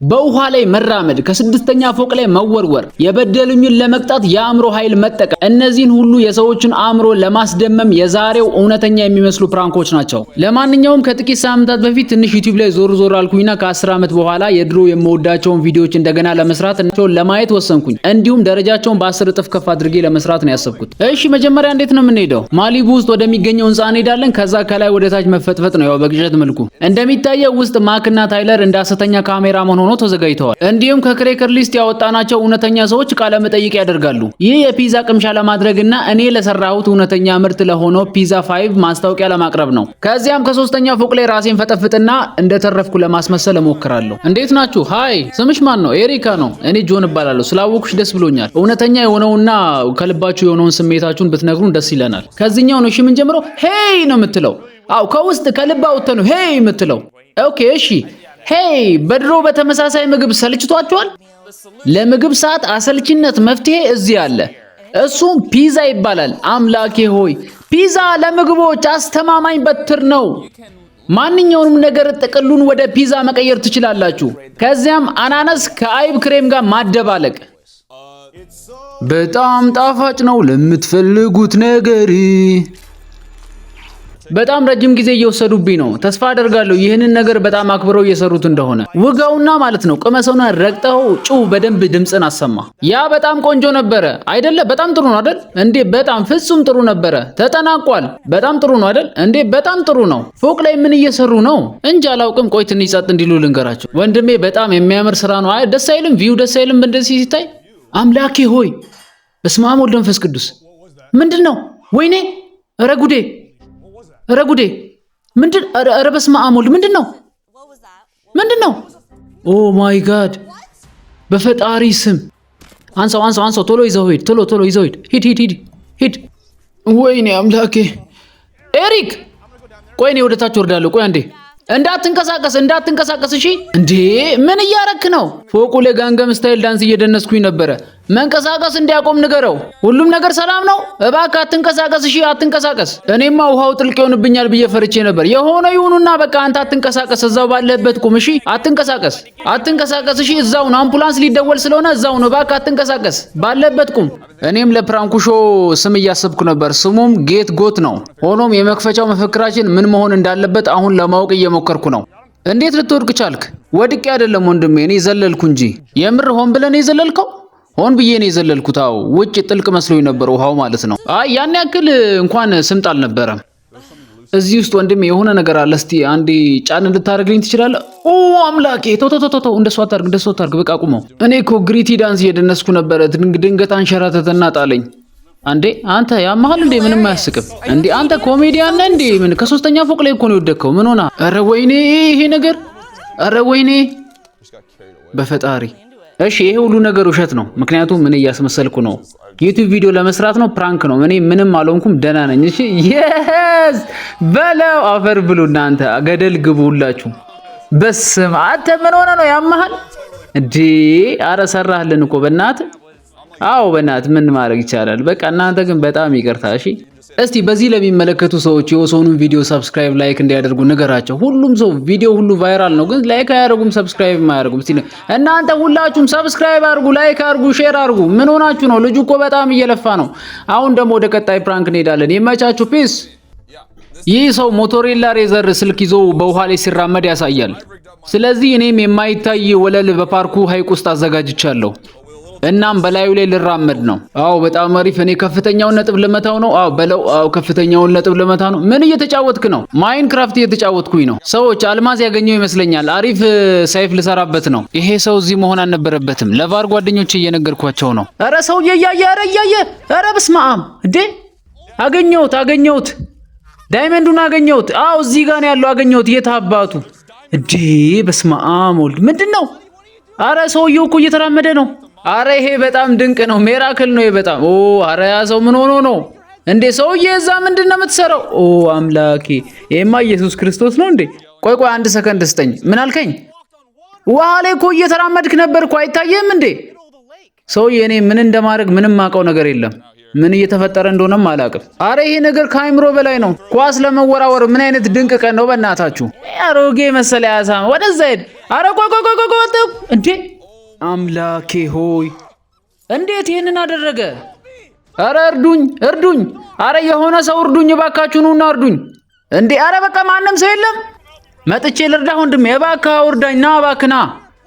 በውሃ ላይ መራመድ፣ ከስድስተኛ ፎቅ ላይ መወርወር፣ የበደሉኝን ለመቅጣት የአእምሮ ኃይል መጠቀም፣ እነዚህን ሁሉ የሰዎችን አእምሮ ለማስደመም የዛሬው እውነተኛ የሚመስሉ ፕራንኮች ናቸው። ለማንኛውም ከጥቂት ሳምንታት በፊት ትንሽ ዩቲዩብ ላይ ዞር አልኩኝና ከ10 ዓመት በኋላ የድሮ የምወዳቸውን ቪዲዮዎች እንደገና ለመስራት ለማየት ወሰንኩኝ። እንዲሁም ደረጃቸውን በ10 እጥፍ ከፍ አድርጌ ለመስራት ነው ያሰብኩት። እሺ መጀመሪያ እንዴት ነው የምንሄደው? ማሊቡ ውስጥ ወደሚገኘው ህንጻ እንሄዳለን። ከዛ ከላይ ወደ ታች መፈጥፈጥ ነው ያው በቅዠት መልኩ። እንደሚታየው ውስጥ ማክና ታይለር እንደ ሐሰተኛ ካሜራማን ሆኖ ተዘጋጅተዋል። እንዲሁም ከክሬከር ሊስት ያወጣናቸው እውነተኛ ሰዎች ቃለ መጠይቅ ያደርጋሉ። ይህ የፒዛ ቅምሻ ለማድረግና እኔ ለሰራሁት እውነተኛ ምርት ለሆነው ፒዛ 5 ማስታወቂያ ለማቅረብ ነው። ከዚያም ከ3ኛ ፎቅ ላይ ራሴን ፈጠፍጥና እንደተረፍኩ ለማስመሰል እሞክራለሁ። እንዴት ናችሁ? ሃይ፣ ስምሽ ማን ነው? ኤሪካ ነው። እኔ ጆን እባላለሁ። ስላወኩሽ ደስ ብሎኛል። እውነተኛ የሆነውና ከልባችሁ የሆነውን ስሜታችሁን ብትነግሩን ደስ ይለናል። ከዚህኛው ነው እሺ የምንጀምረው። ሄይ ነው የምትለው። አው ከውስጥ ከልብ አውጥተህ ነው ሄይ የምትለው። ኦኬ እሺ። ሄይ በድሮ በተመሳሳይ ምግብ ሰልችቷችኋል? ለምግብ ሰዓት አሰልችነት መፍትሄ እዚህ አለ። እሱም ፒዛ ይባላል። አምላኬ ሆይ ፒዛ ለምግቦች አስተማማኝ በትር ነው። ማንኛውንም ነገር ጥቅሉን ወደ ፒዛ መቀየር ትችላላችሁ። ከዚያም አናናስ ከአይብ ክሬም ጋር ማደባለቅ። በጣም ጣፋጭ ነው ለምትፈልጉት ነገር። በጣም ረጅም ጊዜ እየወሰዱብኝ ነው። ተስፋ አደርጋለሁ ይህንን ነገር በጣም አክብረው እየሰሩት እንደሆነ። ውጋውና ማለት ነው ቅመሰውና ረግጠው ጩህ በደንብ ድምጽን አሰማ። ያ በጣም ቆንጆ ነበረ አይደለ? በጣም ጥሩ ነው አይደል? እንዴ በጣም ፍጹም ጥሩ ነበረ። ተጠናቋል። በጣም ጥሩ ነው አይደል? እንዴ በጣም ጥሩ ነው። ፎቅ ላይ ምን እየሰሩ ነው? እንጃ አላውቅም። ቆይ ትንሽ ጸጥ እንዲሉ ልንገራቸው። ወንድሜ በጣም የሚያምር ስራ ነው። አይ ደስ አይልም? ቪው ደስ አይልም? እንደዚህ ሲታይ አምላኬ ሆይ በስመ አብ ወወልድ ወመንፈስ ቅዱስ። ምንድነው? ወይኔ ኧረ ጉዴ ኧረ ጉዴ! ምንድን? ኧረ በስመ አብ ወልድ! ምንድነው? ኦ ማይ ጋድ! በፈጣሪ ስም አንሳው! ቶሎ ይዘው ሂድ! ቶሎ ይዘው ሂድ! ሂድ! ወይኔ አምላኬ! ኤሪክ ቆይ እኔ ወደ ታች ወርዳለሁ። ቆይ አንዴ እንዳትንቀሳቀስ እሺ። እንዴ ምን እያረክ ነው? ፎቁ ላይ ጋንገም ስታይል ዳንስ እየደነስኩኝ ነበረ። መንቀሳቀስ እንዲያቆም ንገረው። ሁሉም ነገር ሰላም ነው? እባክህ አትንቀሳቀስ እሺ፣ አትንቀሳቀስ። እኔማ ውሃው ጥልቅ ይሆንብኛል ብዬ ፈርቼ ነበር። የሆነ ይሁንና በቃ አንተ አትንቀሳቀስ፣ እዛው ባለህበት ቁም እሺ። አትንቀሳቀስ እሺ። እዛው ነው አምቡላንስ ሊደወል ስለሆነ እዛው ነው። እባክህ አትንቀሳቀስ፣ ባለህበት ቁም። እኔም ለፕራንኩ ሾው ስም እያሰብኩ ነበር። ስሙም ጌት ጎት ነው። ሆኖም የመክፈቻው መፈክራችን ምን መሆን እንዳለበት አሁን ለማወቅ እየሞከርኩ ነው። እንዴት ልትወድቅ ቻልክ? ወድቄ አይደለም ወንድሜ፣ እኔ ዘለልኩ እንጂ። የምር ሆን ብለህ ነው የዘለልከው? ሆን ብዬ ነው የዘለልኩት። አዎ ውጭ ጥልቅ መስሎኝ ነበር ውሃው ማለት ነው። አይ ያን ያክል እንኳን ስምጥ አልነበረም። እዚህ ውስጥ ወንድሜ የሆነ ነገር አለ። እስቲ አንዴ ጫን እንድታደርግልኝ ትችላለህ? ኦ አምላኬ! ተው እንደሱ አታርግ። በቃ ቁመው። እኔ እኮ ግሪቲ ዳንስ እየደነስኩ ነበረ። ድንገት አንሸራተተና ጣለኝ። አንዴ አንተ ያመሃል እንዴ? ምንም አያስቅም እንዴ? አንተ ኮሜዲያን ነህ እንዴ? ምን ከ3ኛ ፎቅ ላይ እኮ ነው የወደቅከው። ምን ሆና? ኧረ ወይኔ ይሄ ነገር! ኧረ ወይኔ በፈጣሪ! እሺ ይሄ ሁሉ ነገር ውሸት ነው። ምክንያቱም ምን እያስመሰልኩ ነው። ዩቲዩብ ቪዲዮ ለመስራት ነው። ፕራንክ ነው። እኔ ምንም አልሆንኩም፣ ደህና ነኝ። እሺ የስ በለው። አፈር ብሉ እናንተ፣ ገደል ግቡ ሁላችሁ። በስመ አብ! አንተ ምን ሆነ ነው? ያመሃል እንዴ? አረ ሰራህልን እኮ በእናትህ። አዎ በእናትህ ምን ማድረግ ይቻላል። በቃ እናንተ ግን በጣም ይቅርታ እሺ። እስቲ በዚህ ለሚመለከቱ ሰዎች የወሰኑን ቪዲዮ ሰብስክራይብ ላይክ እንዲያደርጉ ንገራቸው። ሁሉም ሰው ቪዲዮ ሁሉ ቫይራል ነው፣ ግን ላይክ አያደርጉም፣ ሰብስክራይብ አያደርጉም። እስቲ እናንተ ሁላችሁም ሰብስክራይብ አድርጉ፣ ላይክ አድርጉ፣ ሼር አድርጉ። ምን ሆናችሁ ነው? ልጁ እኮ በጣም እየለፋ ነው። አሁን ደግሞ ወደ ቀጣይ ፕራንክ እንሄዳለን። ይመቻችሁ። ፒስ። ይህ ሰው ሞቶሬላ ሬዘር ስልክ ይዞ በውሃ ላይ ሲራመድ ያሳያል። ስለዚህ እኔም የማይታይ ወለል በፓርኩ ሐይቅ ውስጥ አዘጋጅቻለሁ። እናም በላዩ ላይ ልራመድ ነው። አዎ በጣም አሪፍ። እኔ ከፍተኛውን ነጥብ ልመታው ነው። አዎ በለው። አዎ ከፍተኛውን ነጥብ ልመታ ነው። ምን እየተጫወትክ ነው? ማይንክራፍት እየተጫወትኩኝ ነው። ሰዎች አልማዝ ያገኘው ይመስለኛል። አሪፍ ሳይፍ ልሰራበት ነው። ይሄ ሰው እዚህ መሆን አልነበረበትም። ለቫር ጓደኞቼ እየነገርኳቸው ነው። ኧረ ሰውዬ እያየ! ኧረ በስመ አብ! እንዴ አገኘሁት። ዳይመንዱን አገኘሁት። አዎ እዚህ ጋር ነው ያለው። አገኘሁት። የት አባቱ! እንዴ በስመ አብ ወልድ! ምንድነው? ኧረ ሰውዬው እኮ እየተራመደ ነው። አረ ይሄ በጣም ድንቅ ነው። ሚራክል ነው በጣም። ኦ አረ ያ ሰው ምን ሆኖ ነው እንዴ? ሰውዬ እዛ ምንድነው የምትሰራው? ኦ አምላኬ! ይሄማ ኢየሱስ ክርስቶስ ነው እንዴ? ቆይ አንድ ሰከንድ ስጠኝ። ምን አልከኝ? ውሃ ላይ እኮ እየተራመድክ ነበር እኮ አይታየም እንዴ? ሰውዬ እኔ ምን እንደማድረግ ምንም ማውቀው ነገር የለም። ምን እየተፈጠረ እንደሆነም አላውቅም። አረ ይሄ ነገር ከአይምሮ በላይ ነው። ኳስ ለመወራወር ምን አይነት ድንቅ ቀን ነው በእናታችሁ! አሮጌ መሰለ ያሳማ። ወደዛ ሄድ አረ ቆይ እንዴ አምላኬ ሆይ እንዴት ይሄንን አደረገ? አረ እርዱኝ! አረ የሆነ ሰው እርዱኝ እባካችሁ ኑና እርዱኝ! እንዴ አረ በቃ ማንም ሰው የለም? መጥቼ ልርዳህ ወንድሜ እባክህ አውርዳኝ ና እባክህ ና።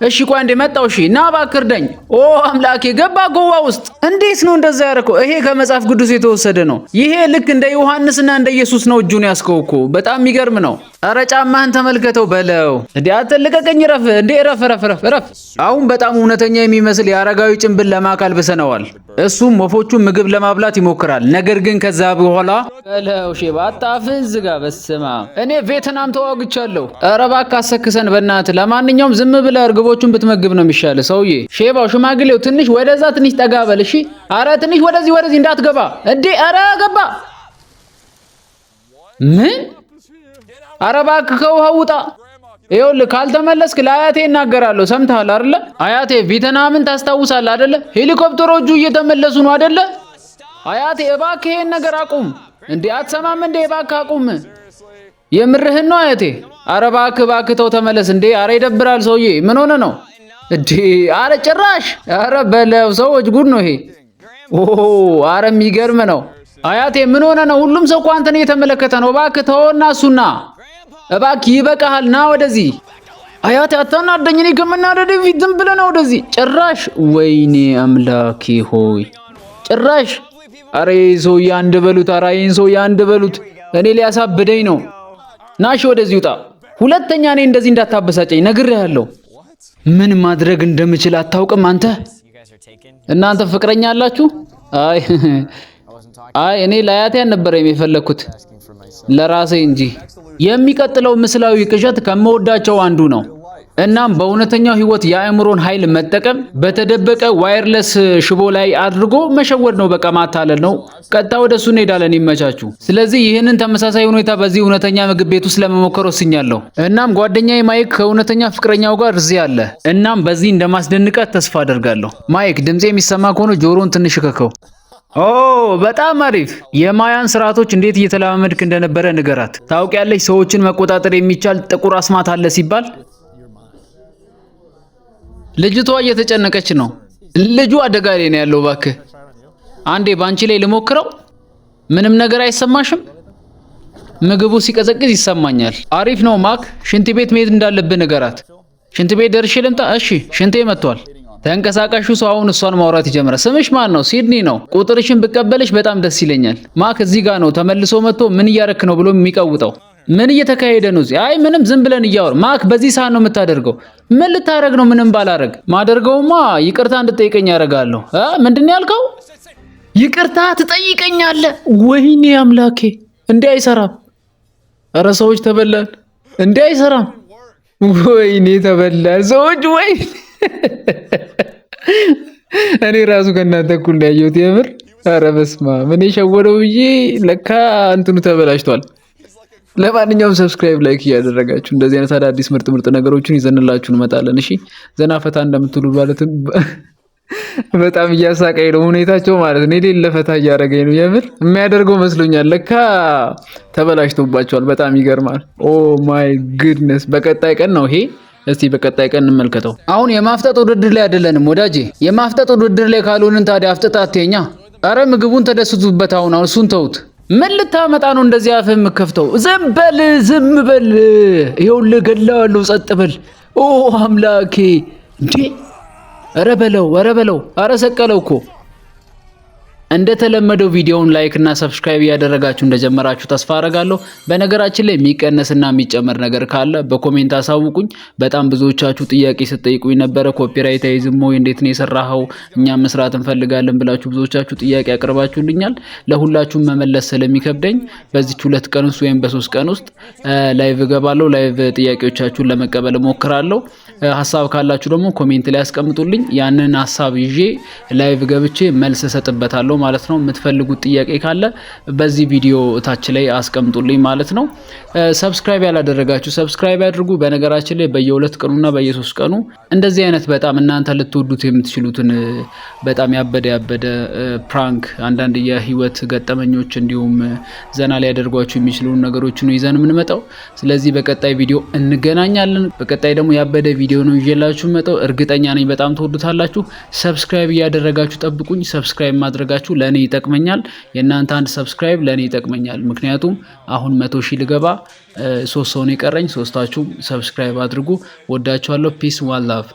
እሺ ቆይ እንዴ መጣው እሺ ና እባክህ እርዳኝ። ኦ አምላኬ ገባ ጎዋ ውስጥ። እንዴት ነው እንደዛ ያደረከው? ይሄ ከመጽሐፍ ቅዱስ የተወሰደ ነው። ይሄ ልክ እንደ ዮሐንስና እንደ ኢየሱስ ነው እጁን ያስከው እኮ በጣም የሚገርም ነው። አረ ጫማህን ተመልከተው በለው። እንዴ አትልቀቀኝ ረፍ እንዴ ረፍ። አሁን በጣም እውነተኛ የሚመስል የአረጋዊ ጭንብል ለማካል ብሰነዋል። እሱም ወፎቹን ምግብ ለማብላት ይሞክራል። ነገር ግን ከዛ በኋላ በለው ሼባ አጣፍዝ ዝጋ። በስማ እኔ ቬትናም ተዋግቻለሁ። አረ እባክህ አሰክሰን በእናትህ። ለማንኛውም ዝም ብለህ እርግቦቹን ብትመግብ ነው የሚሻል። ሰውዬ ሼባው ሽማግሌው ትንሽ ወደዛ ትንሽ ጠጋ በል እሺ። አረ ትንሽ ወደዚህ እንዳትገባ እንዴ። አረ ገባ ምን? አረ እባክህ ከውሃው ውጣ። ይኸውልህ ካልተመለስክ ለአያቴ እናገራለሁ። ሰምተሃል አይደለ? አያቴ ቬትናምን ታስታውሳለህ አይደለ? ሄሊኮፕተሮቹ እየተመለሱ ነው አይደለ? አያቴ እባክህ ይሄን ነገር አቁም። እንዴ አትሰማም እንዴ? እባክህ አቁም። የምርህን ነው አያቴ? አረ እባክህ ተው ተመለስ። እንዴ አረ ይደብራል። ሰውዬ ምን ሆነ ነው እንዴ? አረ ጭራሽ አረ በለው ሰዎች ጉድ ነው ይሄ። ኦ አረ የሚገርም ነው። አያቴ ምን ሆነ ነው? ሁሉም ሰው እኮ አንተን እየተመለከተ ነው። እባክህ ተወውና እሱና እባክህ ይበቃሃል ና ወደዚህ። አያቴ አታናደኝ። እኔ ከመናደድ ፊት ዝም ብለህ ነው ወደዚህ። ጭራሽ ወይኔ አምላኬ ሆይ ጭራሽ። አረ ሰውዬ አንድ በሉት። አረ ይሄን ሰውዬ አንድ በሉት። እኔ ሊያሳብደኝ ነው። ናሽ ወደዚህ ውጣ። ሁለተኛ እኔ እንደዚህ እንዳታበሳጨኝ ነግሬሃለሁ። ምን ማድረግ እንደምችል አታውቅም አንተ። እናንተ ፍቅረኛ አላችሁ? አይ እኔ ለአያቴ አልነበረም የፈለኩት ለራሴ እንጂ። የሚቀጥለው ምስላዊ ቅዠት ከመወዳቸው አንዱ ነው። እናም በእውነተኛው ህይወት የአእምሮን ኃይል መጠቀም በተደበቀ ዋየርለስ ሽቦ ላይ አድርጎ መሸወድ ነው። በቃ ማታለል ነው። ቀጥታ ወደሱ እንሄዳለን። ይመቻችሁ። ስለዚህ ይህንን ተመሳሳይ ሁኔታ በዚህ እውነተኛ ምግብ ቤት ውስጥ ለመሞከር ወስኛለሁ። እናም ጓደኛዬ ማይክ ከእውነተኛ ፍቅረኛው ጋር እዚህ አለ። እናም በዚህ እንደማስደንቃት ተስፋ አደርጋለሁ። ማይክ ድምጼ የሚሰማ ከሆነ ጆሮን ትንሽ ከከው። ኦ በጣም አሪፍ። የማያን ስርዓቶች እንዴት እየተለማመድክ እንደነበረ ንገራት። ታውቂያለሽ ሰዎችን መቆጣጠር የሚቻል ጥቁር አስማት አለ ሲባል። ልጅቷ እየተጨነቀች ነው። ልጁ አደጋ ላይ ነው ያለው። እባክህ አንዴ ባንቺ ላይ ልሞክረው። ምንም ነገር አይሰማሽም? ምግቡ ሲቀዘቅዝ ይሰማኛል። አሪፍ ነው ማክ። ሽንት ቤት መሄድ እንዳለብህ ንገራት። ሽንት ቤት ደርሼ ልምጣ? እሺ ሽንቴ መጥቷል። ተንቀሳቃሹ ሰው አሁን እሷን ማውራት ይጀምራል። ስምሽ ማን ነው? ሲድኒ ነው። ቁጥርሽን ብቀበልሽ በጣም ደስ ይለኛል። ማክ እዚህ ጋር ነው። ተመልሶ መጥቶ ምን እያረክ ነው ብሎ የሚቀውጠው። ምን እየተካሄደ ነው እዚህ? አይ ምንም ዝም ብለን እያወር። ማክ በዚህ ሰዓት ነው የምታደርገው? ምን ልታረግ ነው? ምንም ባላረግ ማደርገውማ ይቅርታ እንድጠይቀኝ ያደርጋለሁ። ምንድነው ያልከው? ይቅርታ ትጠይቀኛለህ? ወይኔ አምላኬ እንዴ አይሰራም። ኧረ ሰዎች ተበላን። እንዴ አይሰራም። ወይኔ ተበላን ሰዎች። ወይ እኔ ራሱ ከእናንተ እኩል እንዳየሁት የምር። ኧረ በስመ አብ እኔ ሸወደው ብዬ ለካ እንትኑ ተበላሽቷል። ለማንኛውም ሰብስክራይብ፣ ላይክ እያደረጋችሁ እንደዚህ አይነት አዳዲስ ምርጥ ነገሮችን ይዘንላችሁ እንመጣለን። እሺ ዘና ፈታ እንደምትሉ ማለት በጣም እያሳቀኝ ነው ሁኔታቸው ማለት ነው። የሌለ ፈታ እያደረገኝ ነው የምር። የሚያደርገው መስሎኛል ለካ ተበላሽቶባቸዋል። በጣም ይገርማል። ኦ ማይ ጉድነስ። በቀጣይ ቀን ነው ይሄ። እስቲ በቀጣይ ቀን እንመልከተው። አሁን የማፍጠጥ ውድድር ላይ አይደለንም ወዳጄ። የማፍጠጥ ውድድር ላይ ካልሆንን ታዲያ አፍጥጣ አትኛ። አረ ምግቡን ተደስቱበት። አሁን እሱን ተውት። ምን ልታመጣ ነው እንደዚህ አፍህ የምከፍተው? ዝም በል። ይኸውልህ ገድለዋለሁ። ጸጥ በል። ኦ አምላኬ እንዴ! ኧረ በለው። ኧረ ሰቀለው እኮ። እንደተለመደው ቪዲዮውን ላይክ እና ሰብስክራይብ ያደረጋችሁ እንደጀመራችሁ ተስፋ አደርጋለሁ። በነገራችን ላይ የሚቀነስና የሚጨመር ነገር ካለ በኮሜንት አሳውቁኝ። በጣም ብዙዎቻችሁ ጥያቄ ስትጠይቁኝ ነበረ። ኮፒራይት አይዝም ወይ እንዴት ነው የሰራኸው? እኛም መስራት እንፈልጋለን ብላችሁ ብዙዎቻችሁ ጥያቄ አቅርባችሁልኛል። ለሁላችሁም መመለስ ስለሚከብደኝ በዚች 2 ቀን ውስጥ ወይም በ3 ቀን ውስጥ ላይቭ እገባለሁ። ላይቭ ጥያቄዎቻችሁን ለመቀበል እሞክራለሁ። ሐሳብ ካላችሁ ደግሞ ኮሜንት ላይ አስቀምጡልኝ። ያንን ሐሳብ ይዤ ላይቭ ገብቼ መልስ እሰጥበታለሁ ማለት ነው። የምትፈልጉት ጥያቄ ካለ በዚህ ቪዲዮ ታች ላይ አስቀምጡልኝ ማለት ነው። ሰብስክራይብ ያላደረጋችሁ ሰብስክራይብ ያድርጉ። በነገራችን ላይ በየ2 ቀኑና በየ3 ቀኑ እንደዚህ አይነት በጣም እናንተ ልትወዱት የምትችሉትን በጣም ያበደ ፕራንክ፣ አንዳንድ የህይወት ገጠመኞች እንዲሁም ዘና ሊያደርጓችሁ የሚችሉ ነገሮችን ነው ይዘን የምንመጣው። ስለዚህ በቀጣይ ቪዲዮ እንገናኛለን። በቀጣይ ደግሞ ያበደ ቪዲዮ ነው ይዤላችሁ መጣው። እርግጠኛ ነኝ በጣም ተወዱታላችሁ። ሰብስክራይብ እያደረጋችሁ ጠብቁኝ። ሰብስክራይብ ማድረጋችሁ ለኔ ይጠቅመኛል። የእናንተ አንድ ሰብስክራይብ ለኔ ይጠቅመኛል። ምክንያቱም አሁን 100 ሺህ ልገባ 3 ሰው ነው የቀረኝ። ሶስታችሁም ሰብስክራይብ አድርጉ። ወዳችኋለሁ። ፒስ ዋን ላቭ